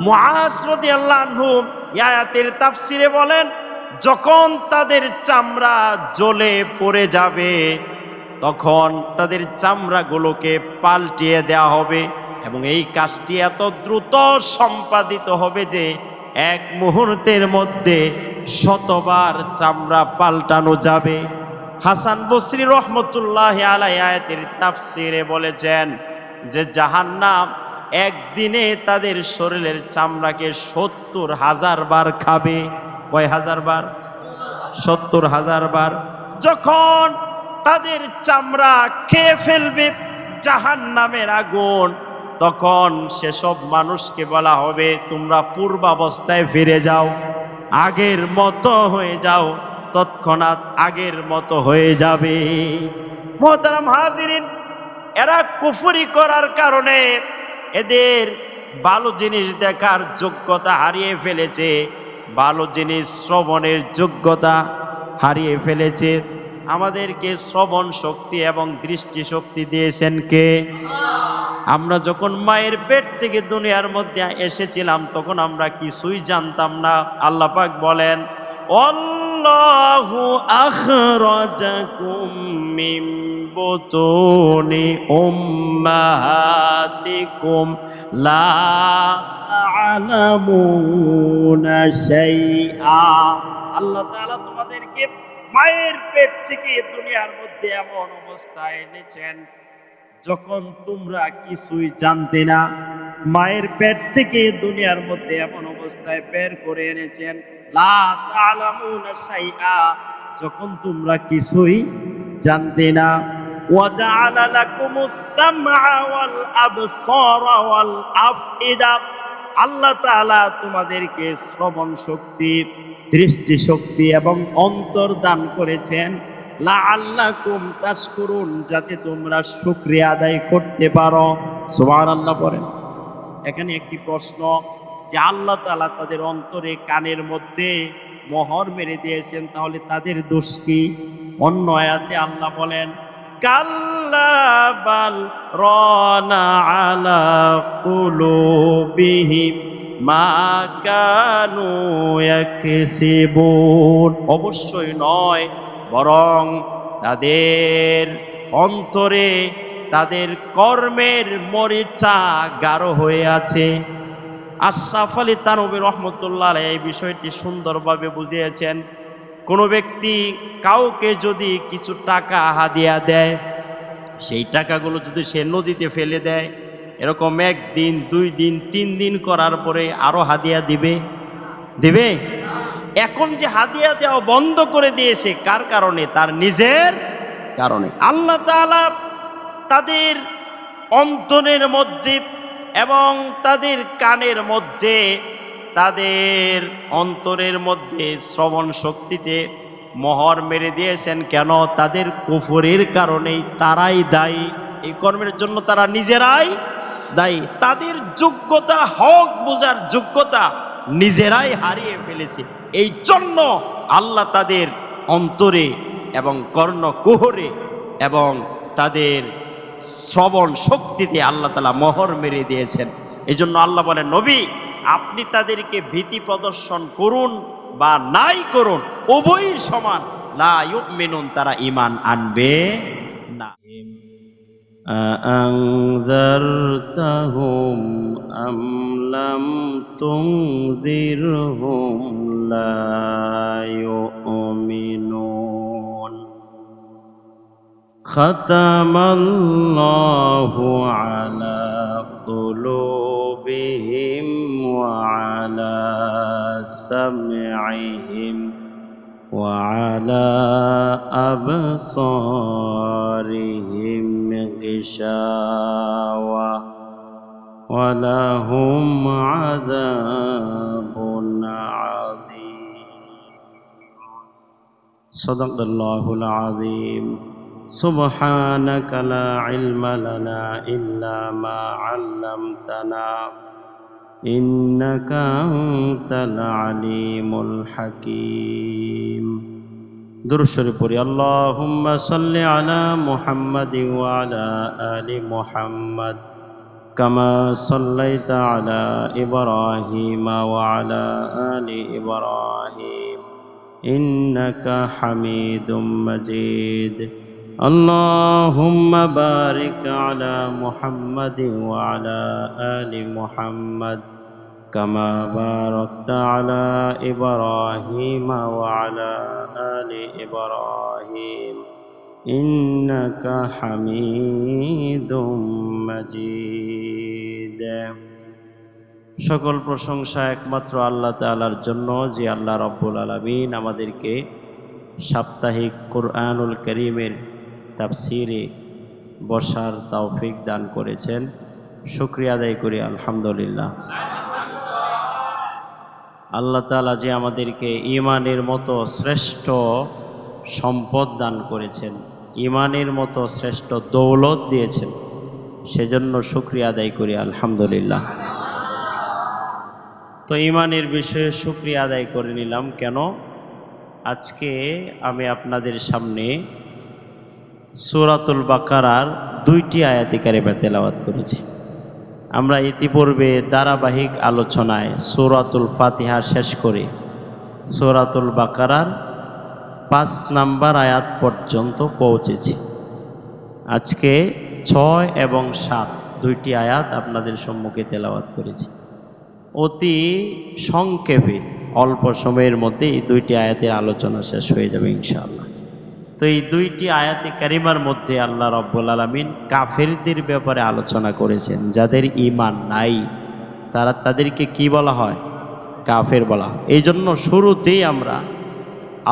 মুআজ রাদিয়াল্লাহু আনহু এই আয়াতের তাফসিরে বলেন, যখন তাদের চামড়া জ্বলে পড়ে যাবে তখন তাদের চামড়াগুলোকে পাল্টিয়ে দেওয়া হবে, এবং এই কাজটি এত দ্রুত সম্পাদিত হবে যে এক মুহূর্তের মধ্যে শতবার চামড়া পাল্টানো যাবে। হাসান বসরি রহমতুল্লাহ আলাইহি আয়াতের তাফসিরে বলেছেন যে জাহান্নাম একদিনে তাদের শরীরের চামড়াকে 70,000 বার খাবে। কয় হাজার বার? 70,000 বার। যখন তাদের চামড়া খেয়ে ফেলবে জাহান্নামের আগুন, তখন সেসব মানুষকে বলা হবে তোমরা পূর্বাবস্থায় ফিরে যাও, আগের মতো হয়ে যাও। তৎক্ষণাৎ আগের মতো হয়ে যাবে। মুহতারাম হাজিরিন, এরা কুফরি করার কারণে এদের ভালো জিনিস দেখার যোগ্যতা হারিয়ে ফেলেছে, ভালো জিনিস শ্রবণের যোগ্যতা হারিয়ে ফেলেছে। আমাদেরকে শ্রবণ শক্তি এবং দৃষ্টি শক্তি দিয়েছেন কে? আমরা যখন মায়ের পেট থেকে দুনিয়ার মধ্যে এসেছিলাম তখন আমরা কিছুই জানতাম না। আল্লাহ পাক বলেন, আল্লাহু আখরাজাকুম মিন বুতুনি উম্মাহাতিকুম লা তা'লামুনা শাইআ। আল্লাহ তাআলা তোমাদেরকে মায়ের পেট থেকে দুনিয়ার মধ্যে এমন অবস্থায় এনেছেন যখন তোমরা কিছুই জানতে না। মায়ের পেট থেকে দুনিয়ার মধ্যে এমন অবস্থায় বের করে এনেছেন লা তা'লামুনা শাইআ, যখন তোমরা কিছুই জানতে না। ওয়া জাআলা লাকুমুস সামআ ওয়াল আবসারা ওয়াল আফইদা, আল্লাহ তাআলা তোমাদেরকে শ্রবণ শক্তি, দৃষ্টি শক্তি এবং অন্তর দান করেছেন লাআল্লাকুম তাশকুরুন, যাতে তোমরা শুকরিয়া আদায় করতে পারো। সুবহানাল্লাহ পড়েন। এখানে একটি প্রশ্ন যে আল্লাহ তাআলা তাদের অন্তরে কানের মধ্যে মোহর মেরে দিয়েছেন, তাহলে তাদের দোষ কি? অন্য আয়াতে আল্লাহ বলেন, কাল্লা বাল রানা আলা কুলুবিহিম মা কানু ইয়াকসিবুন, অবশ্যই নয়, বরং তাদের অন্তরে তাদের কর্মের মরিচা গাঢ় হয়ে আছে। আশরাফ আলী থানভী রহমতুল্লাহ আলাইহি এই বিষয়টি সুন্দরভাবে বুঝিয়েছেন। কোনো ব্যক্তি কাউকে যদি কিছু টাকা হাদিয়া দেয়, সেই টাকাগুলো যদি সে নদীতে ফেলে দেয়, এরকম 1 দিন 2 দিন 3 দিন করার পরে আরো হাদিয়া দিবে? এখন যে হাদিয়া দেওয়া বন্ধ করে দিয়েছে কার কারণে? তার নিজের কারণে। আল্লাহ তাআলা তাদের অন্তরের মধ্যে এবং তাদের কানের মধ্যে, তাদের অন্তরের মধ্যে শ্রবণ শক্তিতে মোহর মেরে দিয়েছেন। কেন? তাদের কুফরের কারণেই তারাই দায়ী। এই কর্মের জন্য তারা নিজেরাই দায়ী। তাদের যোগ্যতা, হক বোঝার যোগ্যতা নিজেরাই হারিয়ে ফেলেছে। এই জন্য আল্লাহ তাদের অন্তরে এবং কর্ণকুহরে এবং তাদের শ্রবণ শক্তিতে আল্লাহ তাআলা মোহর মেরে দিয়েছেন। এই জন্য আল্লাহ বলেন, নবী আপনি তাদেরকে ভীতি প্রদর্শন করুন বা নাই করুন, উভয়ই সমান। লা ইউমিনুন, তারা ঈমান আনবে না। আনযারতাহুম আম লাম তুনযিরহুম লা ইউমিনুন। খাতামাল্লাহু আলা কুলুবিহিম ওয়া আলা সামঈহিম ওয়া আলা আবসারিহিম গিশাওয়া ওয়া লাহুম আযাবুন আযীম। সাদাকাল্লাহুল আযীম। সুবহানাকা লা ইলমা লানা ইল্লা মা 'আল্লামতানা ইন্নাকা আনতাল আলিমুল হাকীম। দুরূদ শরীফ পড়ি। আল্লাহুম্মা সাল্লি আলা মুহাম্মাদিন ওয়া আলা আলি মুহাম্মাদ كما صليت على إبراهيم وعلى آل إبراهيم إنك حميد مجيد اللهم بارك على محمد وعلى آل محمد كما باركت على إبراهيم وعلى آل إبراهيم إنك حميد مجيد সকল প্রশংসা একমাত্র আল্লাহ তাআলার জন্য, যে আল্লাহ রাব্বুল আলামিন আমাদেরকে সাপ্তাহিক কুরআনুল কারীমের তাফসিরে বসার তৌফিক দান করেছেন। শুকরিয়া আদায় করি আলহামদুলিল্লাহ। আল্লাহ তাআলা যে আমাদেরকে ঈমানের মতো শ্রেষ্ঠ সম্পদ দান করেছেন, ঈমানের মতো শ্রেষ্ঠ দৌলত দিয়েছেন, সেজন্য শুকরিয়া আদায় করি আলহামদুলিল্লাহ। তো ঈমানের বিষয়ে শুকরিয়া আদায় করে নিলাম কেন? আজকে আমি আপনাদের সামনে সূরাতুল বাকারার 2টি আয়াতে কারিমা তেলাওয়াত করেছি। আমরা ইতিপূর্বে ধারাবাহিক আলোচনায় সূরাতুল ফাতিহা শেষ করে সূরাতুল বাকারার 5 নম্বর আয়াত পর্যন্ত পৌঁছেছি। আজকে 6 এবং 7 2টি আয়াত আপনাদের সম্মুখে তেলাওয়াত করেছি। অতি সংক্ষেপে অল্প সময়ের মধ্যে এই 2টি আয়াতের আলোচনা শেষ হয়ে যাবে ইনশাআল্লাহ। তো এই 2টি আয়াতে কারিমার মধ্যে আল্লাহ রাব্বুল আলামিন কাফেরদের ব্যাপারে আলোচনা করেছেন। যাদের ঈমান নাই তাদেরকে কি বলা হয়? কাফের বলা হয়। এই জন্য শুরুতেই আমরা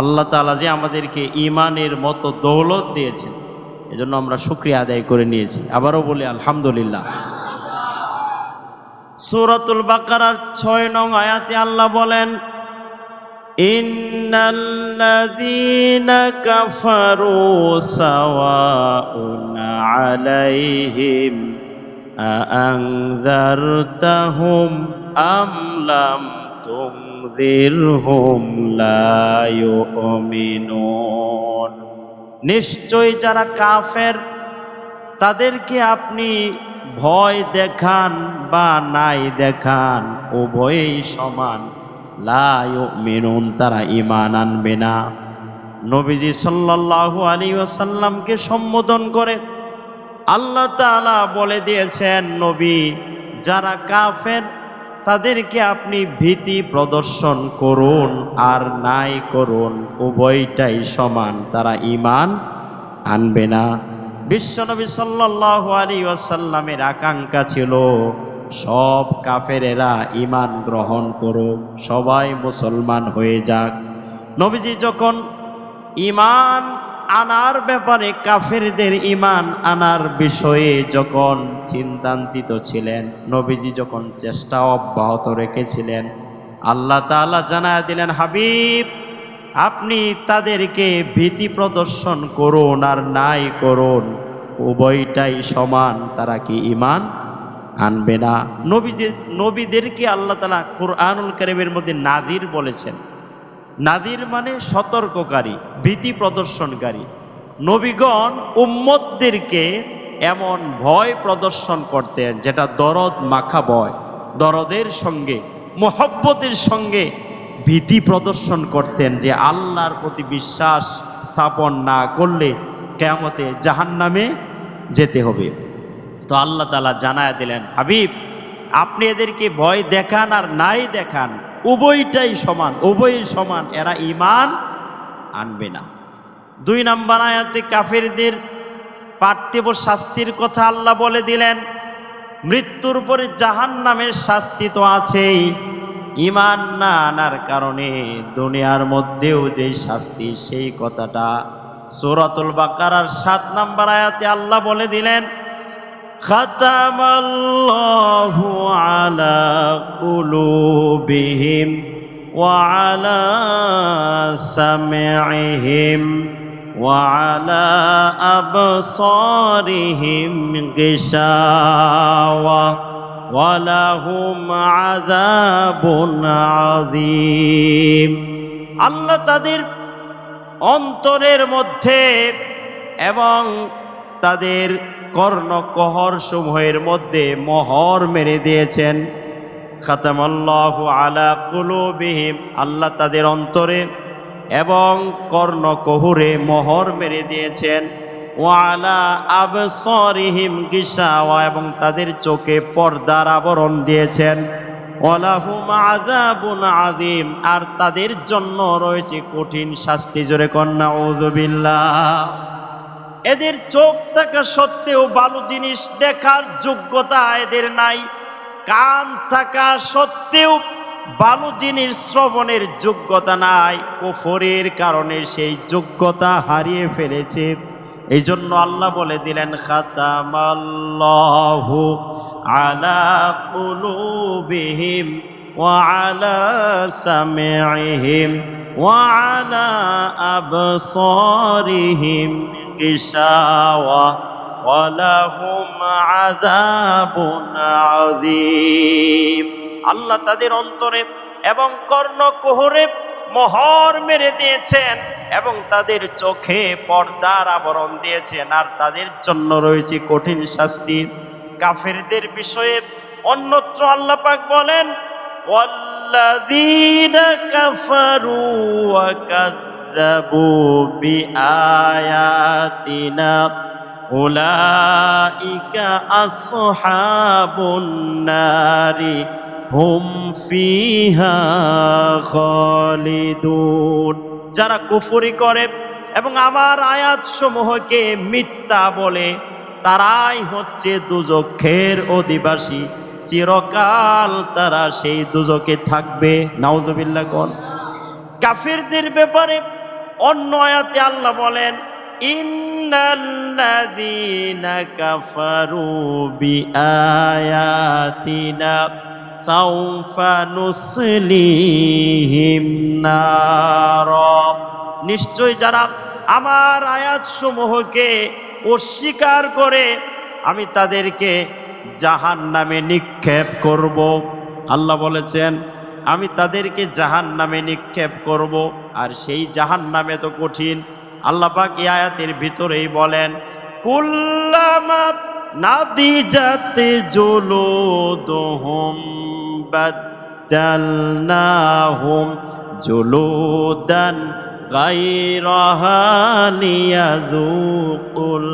আল্লাহ তাআলা যে আমাদেরকে ঈমানের মতো দৌলত দিয়েছেন, এজন্য আমরা শুকরিয়া আদায় করে নিয়েছি। আবারও বলি আলহামদুলিল্লাহ। সূরাতুল বাকারার 6 নং আয়াতে আল্লাহ বলেন, ইন্নাল্লাযীনা কাফারু সাওয়াউন আলাইহিম আআনযারতাহুম আম লাম তুনযিরহুম লা ইউমিনুন। নিশ্চয় যারা কাফের তাদেরকে আপনি ভয় দেখান বা নাই দেখান, উভয়ই সমান। লা ইউমিনুন, তারা ঈমান আনবে না। নবীজি সাল্লাল্লাহু আলাইহি ওয়াসাল্লামকে সম্বোধন করে আল্লাহ তাআলা বলে দিয়েছেন, নবী যারা কাফের তাদেরকে আপনি ভীতি প্রদর্শন করুন আর নাই করুন, উভয়টাই সমান, তারা ঈমান আনবে না। বিশ্বনবী সাল্লাল্লাহু আলাইহি ওয়াসাল্লামের আকাঙ্ক্ষা ছিল সব কাফেরেরা ঈমান গ্রহণ করুক, সবাই মুসলমান হয়ে যাক। নবীজি যখন ঈমান আনার ব্যাপারে, কাফেরদের ঈমান আনার বিষয়ে যখন চিন্তান্বিত ছিলেন, নবীজি যখন চেষ্টা অব্যাহত রেখেছিলেন, আল্লাহ তাআলা জানায় দিলেন, হাবিব আপনি তাদেরকে ভীতি প্রদর্শন করুন আর নাই করুন, উভয়টাই সমান, তারা কি ঈমান আনবে না। নবীদেরকে আল্লাহ তাআলা কুরআনুল কারীমের মধ্যে নাযির বলেছেন। নাযির মানে সতর্ককারী, ভীতি প্রদর্শনকারী। নবীগণ উম্মতদেরকে এমন ভয় প্রদর্শন করতেন যেটা দরদ মাখা ভয়, দরদের সঙ্গে মুহাব্বতের সঙ্গে ভীতি প্রদর্শন করতেন যে আল্লাহর প্রতি বিশ্বাস স্থাপন না করলে কিয়ামতে জাহান্নামে যেতে হবে। তো আল্লাহ তাআলা জানায় দিলেন, হাবিব আপনি এদেরকে ভয় দেখান আর নাই দেখান, উভয়টাই সমান, উভয়ই সমান, এরা ঈমান আনবে না। 2 নম্বর আয়াতে কাফেরদের পার্থিব শাস্তির কথা আল্লাহ বলে দিলেন। মৃত্যুর পরে জাহান্নামের শাস্তি তো আছেই, ঈমান না আনার কারণে দুনিয়ার মধ্যেও যে শাস্তি, সেই কথাটা সূরাতুল বাকারার 7 নম্বর আয়াতে আল্লাহ বলে দিলেন, খাতামাল্লাহু আলা কুলুবিহিম ওয়া আলা সামিইহিম ওয়া আলা আবসারিহিম গিশাওয়া ওয়া লাহুম আযাবুন আযীম। আল্লাহ তাদের অন্তরের মধ্যে এবং তাদের কর্ণকহর সমূহের মধ্যে মোহর মেরে দিয়েছেন। খাতামাল্লাহু আলা কুলুবিহিম, আল্লাহ তাদের অন্তরে এবং কর্ণকহুরে মোহর মেরে দিয়েছেন। ওয়া আলা আবসারিহিম গিশাওয়া, এবং তাদের চোখে পর্দার আবরণ দিয়েছেন। ওয়ালাহুম আযাবুন আযীম, আর তাদের জন্য রয়েছে কঠিন শাস্তি। জোরে কন্যা আউযুবিল্লাহ। এদের চোখ থাকা সত্ত্বেও ভালো জিনিস দেখার যোগ্যতা এদের নাই, কান থাকা সত্ত্বেও ভালো জিনিস শ্রবণের যোগ্যতা নাই। কুফরের কারণে সেই যোগ্যতা হারিয়ে ফেলেছে। এই জন্য আল্লাহ বলে দিলেন, খাতামাল্লাহু আলা কুলুবিহিম ওয়া আলা সামিইহিম ওয়া আলা আবসারিহিম গিশাওয়া ওয়া লাহুম আযাবুন আযীম। আল্লাহ তাদের অন্তরে এবং কর্ণকুহরে মোহর মেরে দিয়েছেন এবং তাদের চোখে পর্দার আবরণ দিয়েছেন, আর তাদের জন্য রয়েছে কঠিন শাস্তি। কাফেরদের বিষয়ে অন্যত্র আল্লাহ পাক বলেন, ওয়াল্লাযীনা কাফারু ওয়া কাযযাবু বিআয়াতিনা উলাইকা আসহাবুন নারি হুম ফিহা খালিদুন। যারা কুফরি করে এবং আমার আয়াত সমূহকে মিথ্যা বলে, তারাই হচ্ছে দুজখের অধিবাসী, চিরকাল তারা সেই দুজকে থাকবে। নাউযুবিল্লাহ। কোন কাফিরদের ব্যাপারে অন্য আয়াতে আল্লাহ বলেন, ইন্নাল্লাযীনা কাফারু বিআয়াতিনা সাউফা নুসলিহিম নারা। নিশ্চয় যারা আমার আয়াত সমূহকে অস্বীকার করে আমি তাদেরকে জাহান্নামে নিক্ষেপ করব। আল্লাহ বলেছেন, আমি তাদেরকে জাহান্নামে নিক্ষেপ করব, আর সেই জাহান্নামে তো কঠিন। আল্লাহ পাক এই আয়াতের ভিতরেই বলেন, কুল্লামা নাদিজাত জুলুদুহুম বাদদালনাহুম জুলুদান গায়রাহা লিয়াযুকুল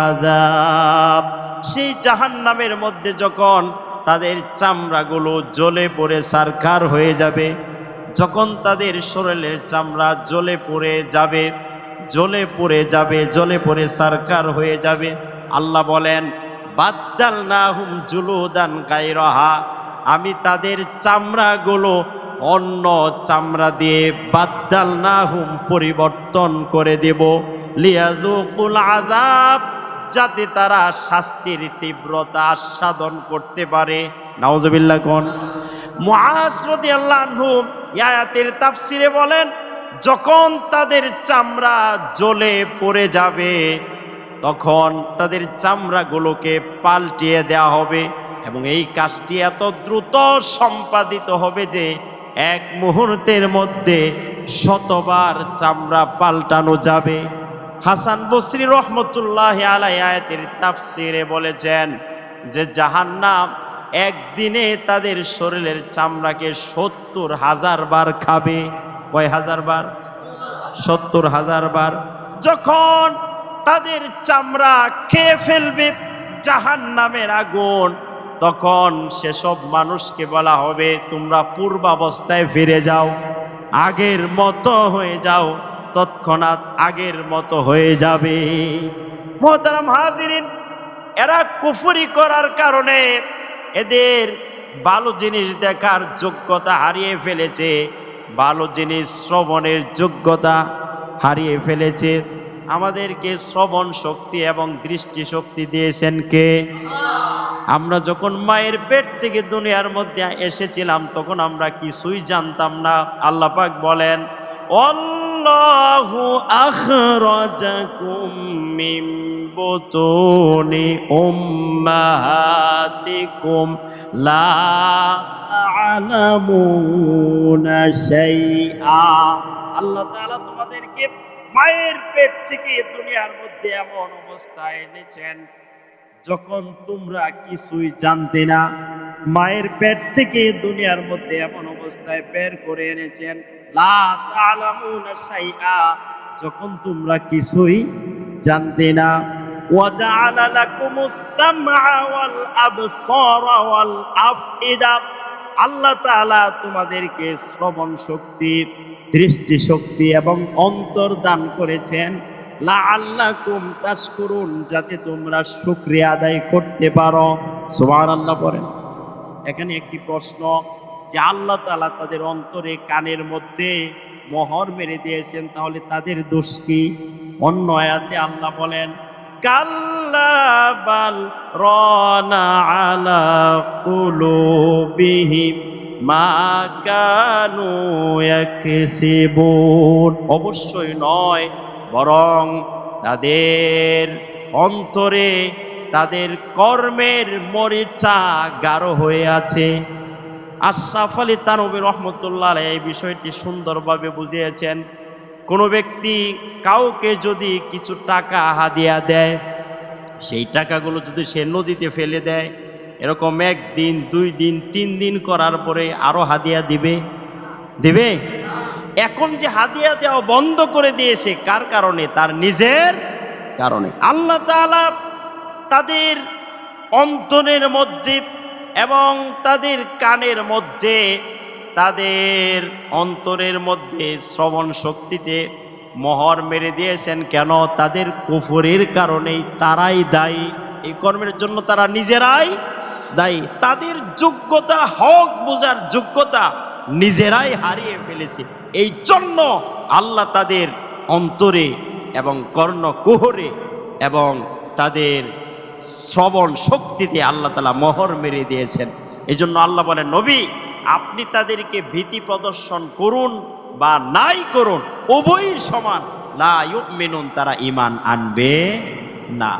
আযাব। সেই জাহান্নামের মধ্যে যখন তাদের চামড়াগুলো জ্বলে পড়ে ছারখার হয়ে যাবে, যখন তাদের শরীরের চামড়া জ্বলে পড়ে যাবে, জ্বলে পড়ে যাবে, জ্বলে পড়ে ছারখার হয়ে যাবে, আল্লাহ বলেন, বাদদালনাহুম জুলুদান গায়রাহা, আমি তাদের চামড়াগুলো অন্য চামড়া দিয়ে বাদদালনাহুম পরিবর্তন করে দেব, লিয়াযুকুল আযাব, যাতে তারা শাস্তির তীব্রতা আস্বাদন করতে পারে। নাউযুবিল্লাহ। কোন মুআজ রাদিয়াল্লাহু আনহু আয়াতের তাফসিরে বলেন, যখন তাদের চামড়া জ্বলে পড়ে যাবে, তখন তাদের চামড়াগুলোকে পাল্টিয়ে দেওয়া হবে, এবং এই কাজটি এত দ্রুত সম্পাদিত হবে যে এক মুহূর্তের মধ্যে শতবার চামড়া পাল্টানো যাবে। হাসান বসরি রহমতুল্লাহি আলাইহি আয়াতের তাফসিরে বলেছেন যে জাহান্নাম একদিনে তাদের শরীরের চামড়াকে ৭০,০০০ বার খাবে। কয় হাজার বার? ৭০,০০০ বার। যখন তাদের চামড়া খেয়ে ফেলবে জাহান্নামের আগুন, তখন সেসব মানুষকে বলা হবে, তোমরা পূর্বাবস্থায় ফিরে যাও, আগের মতো হয়ে যাও। তৎক্ষণাৎ আগের মতো হয়ে যাবে। মুহতারাম হাজিরিন, এরা কুফরি করার কারণে এদের ভালো জিনিস দেখার যোগ্যতা হারিয়ে ফেলেছে, ভালো জিনিস শ্রবণের যোগ্যতা হারিয়ে ফেলেছে। আমাদেরকে শ্রবণ শক্তি এবং দৃষ্টি শক্তি দিয়েছেন কে? আমরা যখন মায়ের পেট থেকে দুনিয়ার মধ্যে এসেছিলাম, তখন আমরা কিছুই জানতাম না। আল্লাহ পাক বলেন, আল্লাহু আখরাজাকুম মিন বুতুনি উম্মাহাতিকুম লা তা'লামুনা শাইআ। আল্লাহ তাআলা তোমাদেরকে মায়ের পেট থেকে দুনিয়ার মধ্যে এমন অবস্থায় এনেছেন যখন তোমরা কিছুই জানতে না, মায়ের পেট থেকে দুনিয়ার মধ্যে এমন অবস্থায় বের করে এনেছেন, লা তা'লামুনা শাইআ, যখন তোমরা কিছুই জানতে না। ওয়া জাআলা লাকুমুস সামআ ওয়াল আবসারা ওয়াল আফইদা, আল্লাহ তাআলা তোমাদেরকে শ্রবণ শক্তি, দৃষ্টি শক্তি এবং অন্তর দান করেছেন, লাআল্লাকুম তাশকুরুন, যাতে তোমরা শুকরিয়া আদায় করতে পারো। সুবহানাল্লাহ পড়েন। এখানে একটি প্রশ্ন, যে আল্লাহ তাআলা তাদের অন্তরে কানের মধ্যে মোহর মেরে দিয়েছেন, তাহলে তাদের দোষ কি? অন্য আয়াতে আল্লাহ বলেন, কাল্লা বাল রানা আলা কুলুবিহিম মা কানু ইয়াকসিবুন, অবশ্যই নয়, বরং তাদের অন্তরে তাদের কর্মের মরিচা গাঢ় হয়ে আছে। আশরাফ আলী থানভী রহমতুল্লাহ আলাইহি এই বিষয়টি সুন্দরভাবে বুঝিয়েছেন। কোনো ব্যক্তি কাউকে যদি কিছু টাকা হাদিয়া দেয়, সেই টাকাগুলো যদি সে নদীতে ফেলে দেয়, এরকম 1 দিন 2 দিন 3 দিন করার পরে আরো হাদিয়া দিবে? এখন যে হাদিয়া দেওয়া বন্ধ করে দিয়েছে, কার কারণে? তার নিজের কারণে। আল্লাহ তাআলা তাদের অন্তরের মধ্যে এবং তাদের কানের মধ্যে, তাদের অন্তরের মধ্যে শ্রবণ শক্তিতে মোহর মেরে দিয়েছেন। কেন? তাদের কুফরের কারণেই তারাই দায়ী, এই কর্মের জন্য তারা নিজেরাই দায়ী। তাদের যোগ্যতা, হক বোঝার যোগ্যতা নিজেরাই হারিয়ে ফেলেছে। এই জন্য আল্লাহ তাদের অন্তরে এবং কর্ণকুহরে এবং তাদের শ্রবণ শক্তিতে আল্লাহ তাআলা মোহর মেরে দিয়েছেন। এই জন্য আল্লাহ বলেন, নবী আপনি তাদেরকে ভীতি প্রদর্শন করুন বা নাই করুন, উভয়ই সমান, লা ইউমিনুন, তারা ঈমান আনবে না।